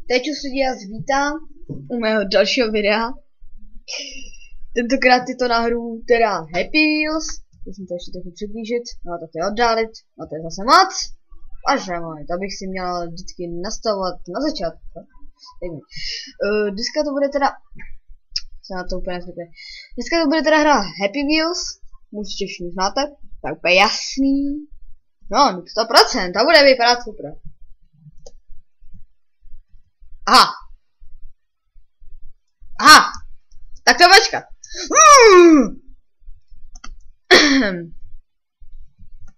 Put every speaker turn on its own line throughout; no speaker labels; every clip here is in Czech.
teď už se vás vítám u mého dalšího videa. Tentokrát je to na hru teda Happy Wheels. Musím to ještě trochu přiblížit, no to je oddálit, no to je zase moc. Až můj, to bych si měl vždycky nastavovat na začátku. Dneska to bude teda... se na to úplně nesvětlé. Dneska to bude teda hra Happy Wheels. Určitě všichni znáte, tak úplně jasný. No, 100%, to bude vypadat super. Aha. Aha. Tak to počkat.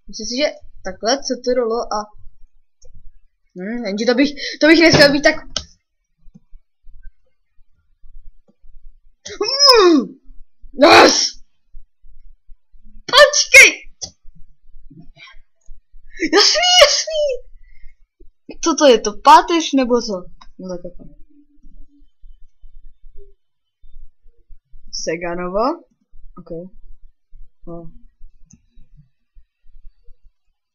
Myslím si, že takhle, co to rolo a... jenže to bych nechtěl být tak... Yes! Počkej! Jasný! Co to je, to páteř nebo co? No tak jako. Seganova? OK. Oh.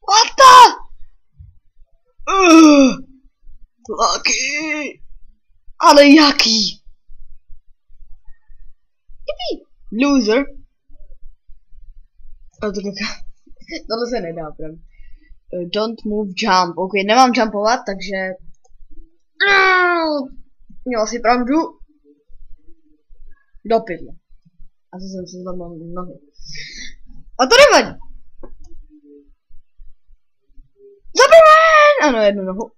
What the? Lucky! Ale jaký? Yippee! Loser! A to tohle se nedá, pravda. Don't move, jump. OK, nemám jumpovat, takže... Měl si pravdu. Do pytle. A to jsem si zlomal nohy. A to nevadí. Superman! Ano, jednu nohu.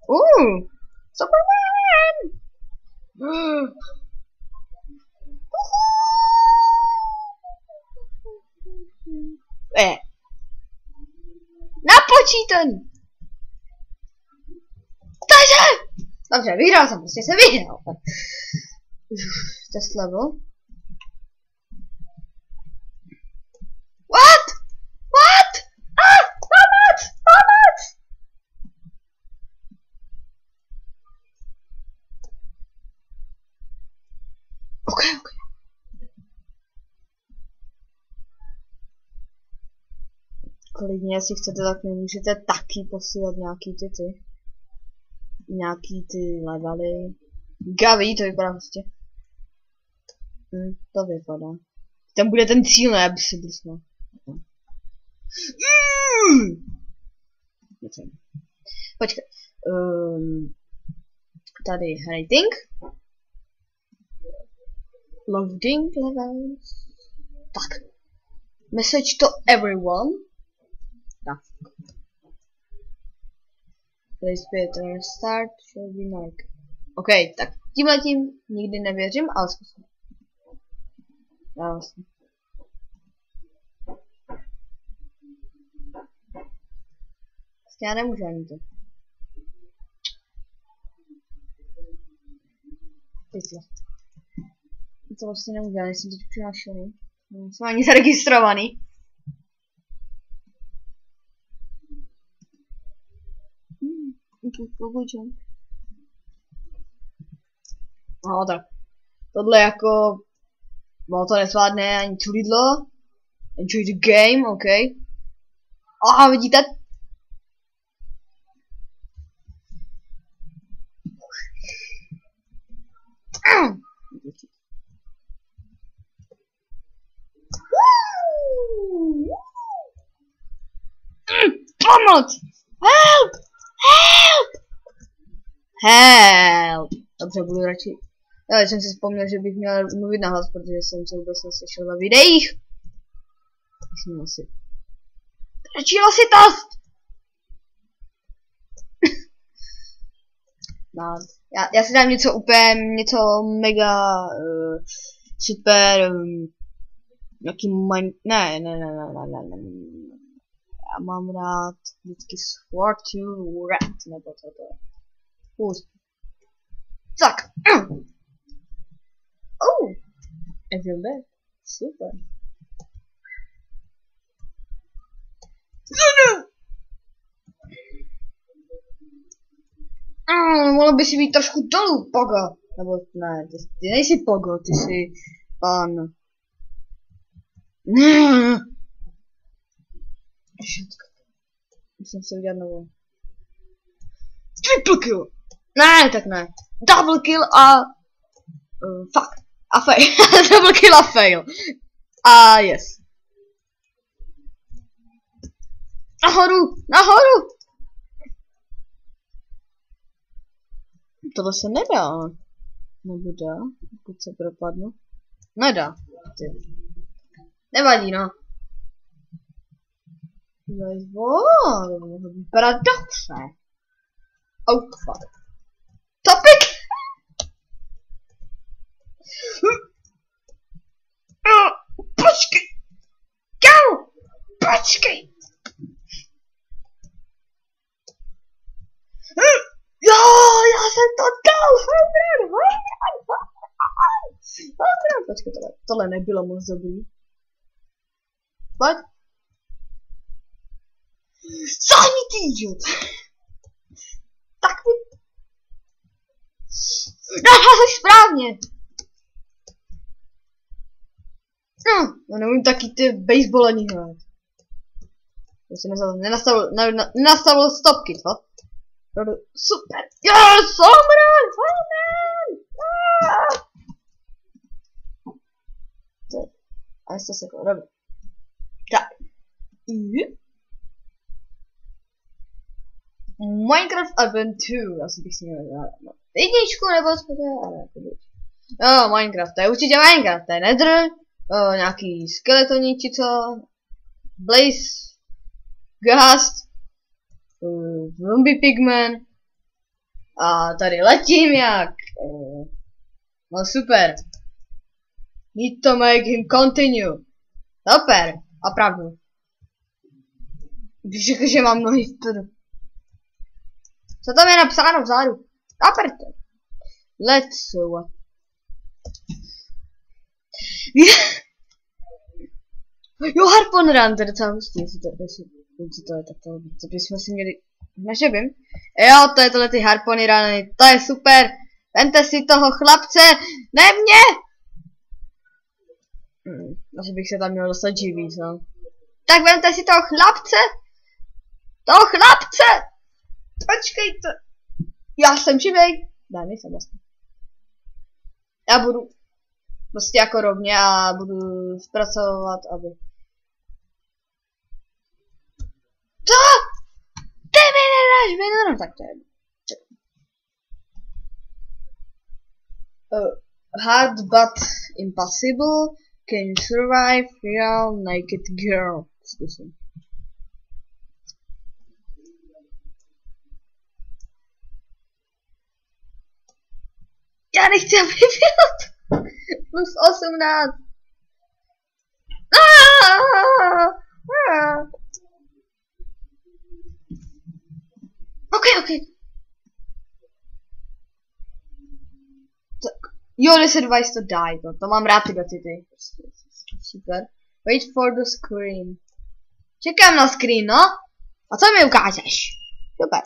Superman! Napočítaný! Dobře, vyhrál jsem, prostě se viděl. Test level. What? Pomoc! OK. Klidně, jestli chcete, tak mi můžete taky posílat nějaký ty levely. Gaví, to vypadá prostě. To vypadá. Tam bude ten cíl, ne, aby se brusnul. Počkej. Tady rating. Loading levels. Tak. Message to everyone. Tak. Please better start should be like. OK, tak tímhletím nikdy nevěřím, ale zkusím. Já vlastně. Já nemůžu ani to. Pytle. To vlastně nemůžu, já nejsem teď přihlášený. Jsem ani zaregistrovaný. No tak. Tohle jako... No to nezvládne ani čulidlo. Enjoy the game, OK. Aha, vidíte? Pomoc! Help! Dobře, budu radši... Já jsem si vzpomněl, že bych měl mluvit nahlas, protože jsem se vůbec neslyšel na videích. Myslím asi. Radši hlasitost! No, já si dám něco mega super nějaký ne. Já mám rád vždycky Sword to Rat, nebo co to je. Tak. Oh, I feel that. Super. Mohlo by si být trošku dolů, Pogo. Nebo ne, ty nejsi Pogo, ty jsi pan. Musím si udělat novou. Triple kill! Ne, tak ne. Double kill a... fuck. A fail. Double kill a fail. A yes. Nahoru! Nahoru! Tohle se nedá, ale... Nebo dá, pokud se propadnu. Nedá. Nevadí, no. To mohlo vypadat dobře. Oh, fuck. Topic! Počkej! Kámo! Počkej! Jo, já jsem to dal! Počkej, tohle nebylo moc dobrý. Pojď. Sami ty idiot! Tak mi... Naházej správně! No, neumím taky ty baseballení hrát. Já jsem nenastavil stopky, co? Super! Yes! Home run! Home run! A 100 sekund, dobrý. Tak. Minecraft Adventure, asi bych si měl dát jedničku nebo Minecraft, to je určitě Minecraft, to je Nether, nějaký skeletoni či co, Blaze, Ghast, Zombie Pigman, a tady letím jak, no super, need to make him continue, super, opravdu, když řekl, že mám nohy vpředu. Co tam je napsáno vzadu? Aperte. Let's what? Jo, Harpon Run, to je docela hustý, jestli to je, tak to bychom si měli, nežebím. Jo, to je tohle ty Harpony Runy, to je super. Vemte si toho chlapce, ne mě! Asi bych se tam měl dostat živý, no. Tak vemte si toho chlapce! Toho chlapce! Počkejte. Já jsem živej. Ne, nejsem vlastně. Já budu prostě jako rovně a budu zpracovat, aby... Co? Ty mi nedáš vinu, tak to je... Hard but impossible. Can you survive real naked girl? Zkusím. Já nechci, aby byl plus 18. Ok. Tak. Jo, 10 device to die, to mám rád tyhle ty. Super. Wait for the screen. Čekám na screen, no? A co mi ukážeš? Super.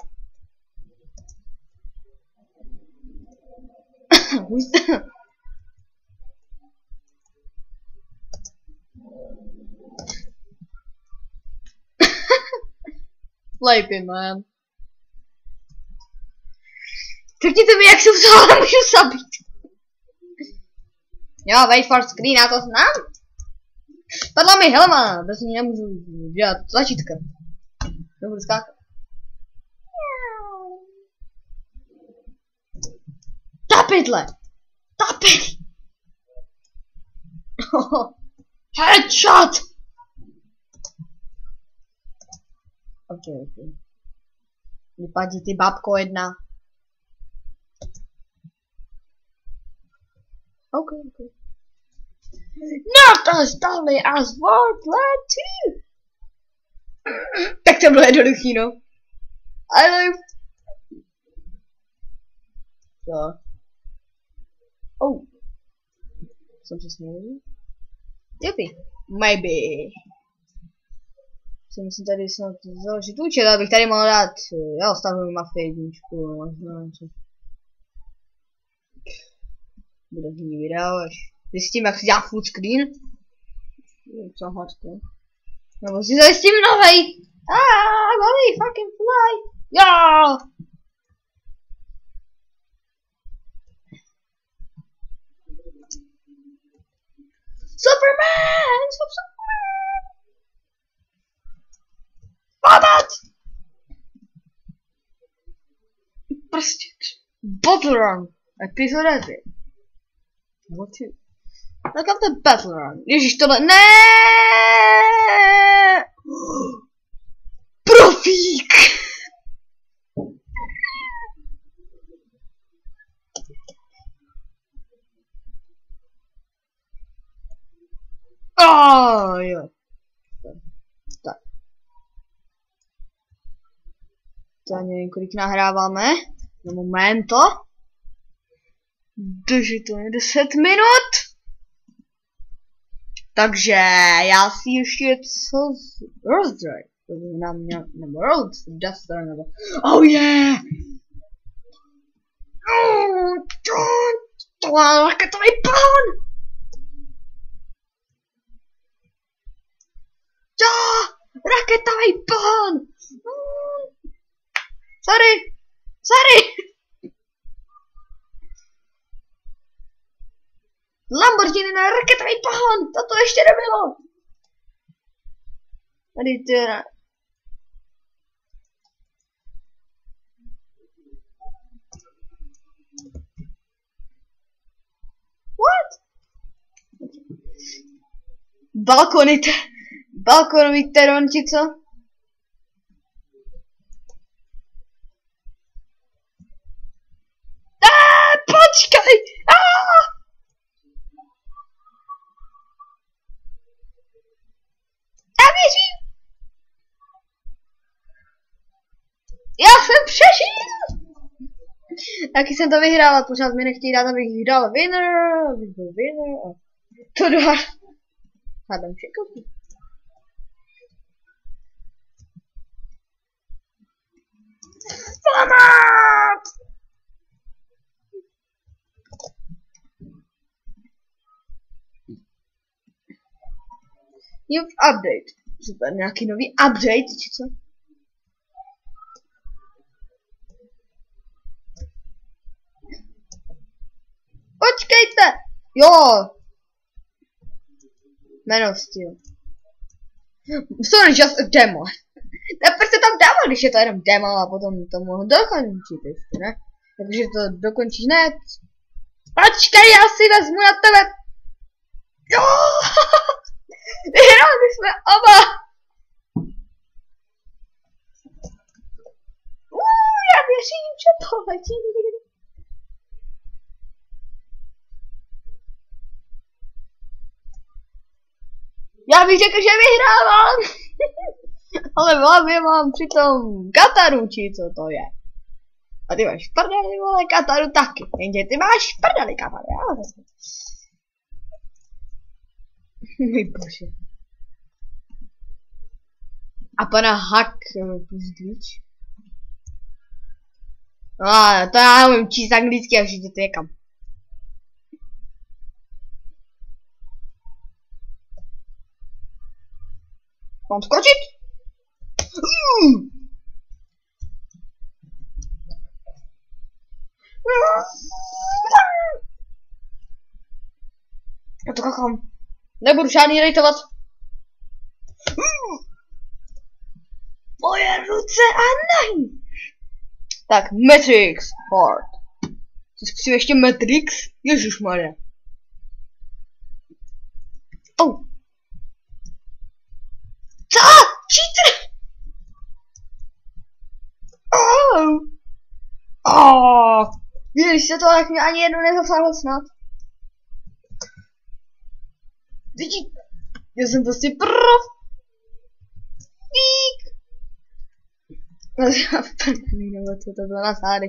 Sleepy, man. Řekněte mi, jak se vzala můžu zabít. Jo, wait for screen, já to znám. Padla mi helma, bez ní nemůžu dělat tlačítka. Nebudu skákat. Tapidle! Tapid! Headshot! Ok. Vypadí ty babko jedna. Ok. Not as dullly as Warpland 2! Tak to bylo jednoduchý, no. Ale... Co? Oh. Jsem přesně nevěděl. Yippie. Maybe. Si musím tady snad založit účet, abych tady mohl dát, jo, stavuji Mafii jedničku, možná něco. Bude jiný video, až zjistím, jak si dělá full screen. Co hoďte. Nebo si zajistím novej. Novej fucking fly. Jo! Battle Run, epizoda 2. Welcome to Battle Run. Ježíš, tohle, ne! Profík! Jo. Tak. To nevím, kolik nahráváme. Na momento. Takže to je 10 minut. Takže já si ještě co rozdroj. To znamená mě, nebo Roadster, nebo... Oh yeah! To má raketový plán! Raketový plán! Sorry! Lamborghini na raketový plán! To ještě nebylo! Tady teda... What? Balkonový teronti, co? Počkej! Já věřím! Já jsem přežil! Taky jsem to vyhrál, pořád mi nechtějí dát, abych hrál winner, abych byl winner a to dá. Hádám všechno. Pomoc! New update. Super, nějaký nový update, či co? Počkejte! Jo! Jmenosti. Sorry, just a demo. Proč se tam demo, když je to jenom demo a potom to mohu dokončit ještě, ne? Takže to dokončíš hned. Počkej, já si vezmu na tebe. Jo! Vyhráli jsme oba! Já věřím, že to letí. Já bych řekl, že vyhrávám! Ale v hlavě mám přitom Kataru, či co to je. A ty máš prdeli, vole, Kataru taky. Jenže ty máš prdeli, Kataru, já zase. Můj bože. A pana Hack plus glitch. To já umím číst anglicky a všichni to je kam. Mám skočit? Já to kakám. Nebudu žádný rejtovat. Moje ruce a nohy. Tak, Matrix Hard. Chci ještě Matrix? Ježišmarja. Oh. Co? Cheater! Víš, se to tak mě ani jednou nezasáhlo snad. Vidí, já jsem prostě prof. Vík. Nebo co to bylo na zády.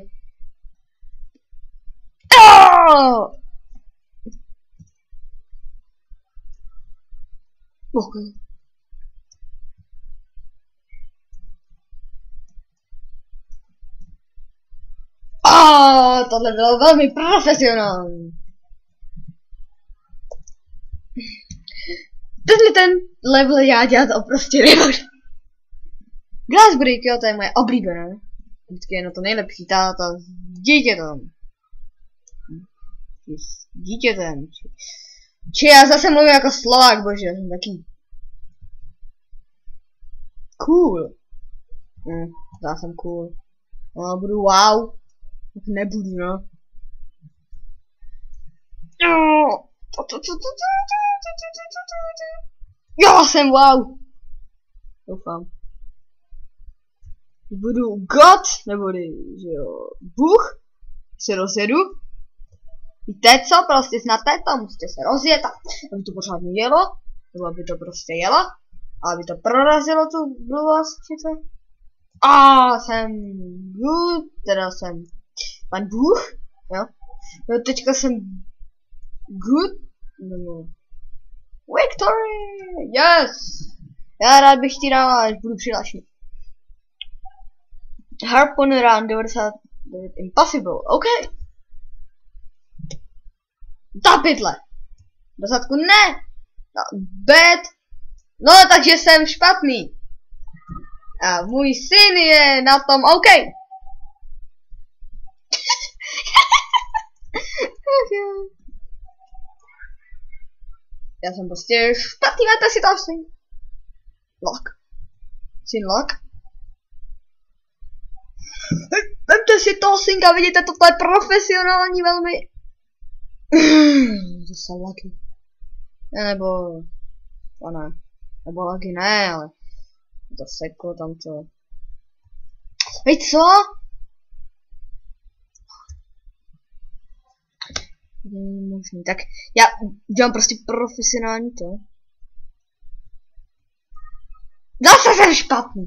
Okay. Tohle bylo velmi profesionální. Ten level já dělat to prostě nebudu. Glassbreak, jo, to je moje oblíbené. Vždycky je na to nejlepší, táta s dítětem. S dítětem. Či já zase mluvím jako Slovák, bože, jsem taký. Cool. Já jsem cool. No, budu wow. Nebudu, no. Já jsem wow. Doufám. Budu God, neboli, že jo, Bůh. Se rozjedu. Víte co, prostě znáte to, musíte se rozjet, aby to pořádně jelo. Nebo aby to prostě jelo. A aby to prorazilo tu blbost, či co? Jsem good, teda jsem pan Bůh, jo. No, teďka jsem good, no. Victory, yes! Já rád bych ti dal, až budu přihlášený. Harpoon Run 99 Impossible, OK. Ta pytle. Dosadku ne. No, bad. No, takže jsem špatný. A můj syn je na tom OK. Já jsem prostě špatný, máte si to syn. Lock. Syn lock. Vemte si toho synka, vidíte, toto je profesionální velmi. Zase Lucky. Nebo... to ne. Nebo Lucky ne, ale... to seklo tam to... Hej, co? Není možný. Tak já udělám prostě profesionální to. Zase jsem špatný.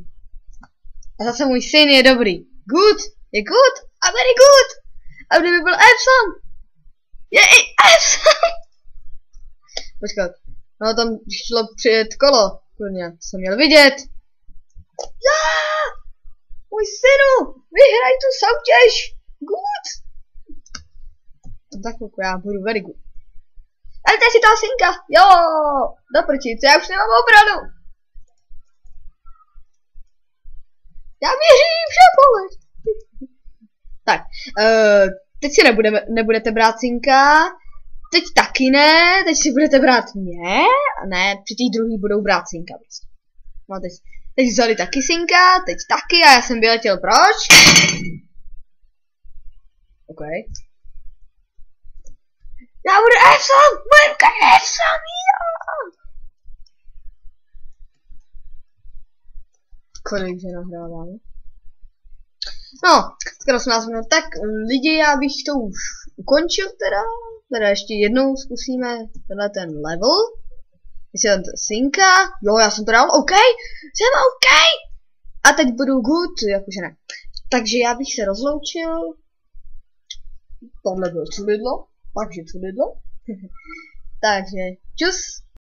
A zase můj syn je dobrý. Good. Je good. A very good. A kdyby byl Epson. Je i Epson. Počkat. No tam šlo přijet kolo. Kurňa, to jsem měl vidět. Já! Můj synu! Vyhraj tu soutěž! Good! Tak chvilku, já budu very good. Ale ty si toho synka! Jo! Do prčic, já už nemám obranu! Já věřím, že pohled! Tak, teď si nebudete brát synka. Teď taky ne, teď si budete brát mě. A ne, při těch druhý budou brát synka prostě. No teď vzali taky synka, teď taky a já jsem vyletěl, proč? OK. Já budu Epson! Budem Epson! Kolik, že nahráváme? No, skoro 18 minut. Tak lidi, já bych to už ukončil teda ještě jednou zkusíme tenhle ten level. Jestli tam synka, jo, já jsem to dal, OK, jsem OK. A teď budu good, jakože ne. Takže já bych se rozloučil. Tohle bylo čudidlo, takže čudidlo. Takže čus.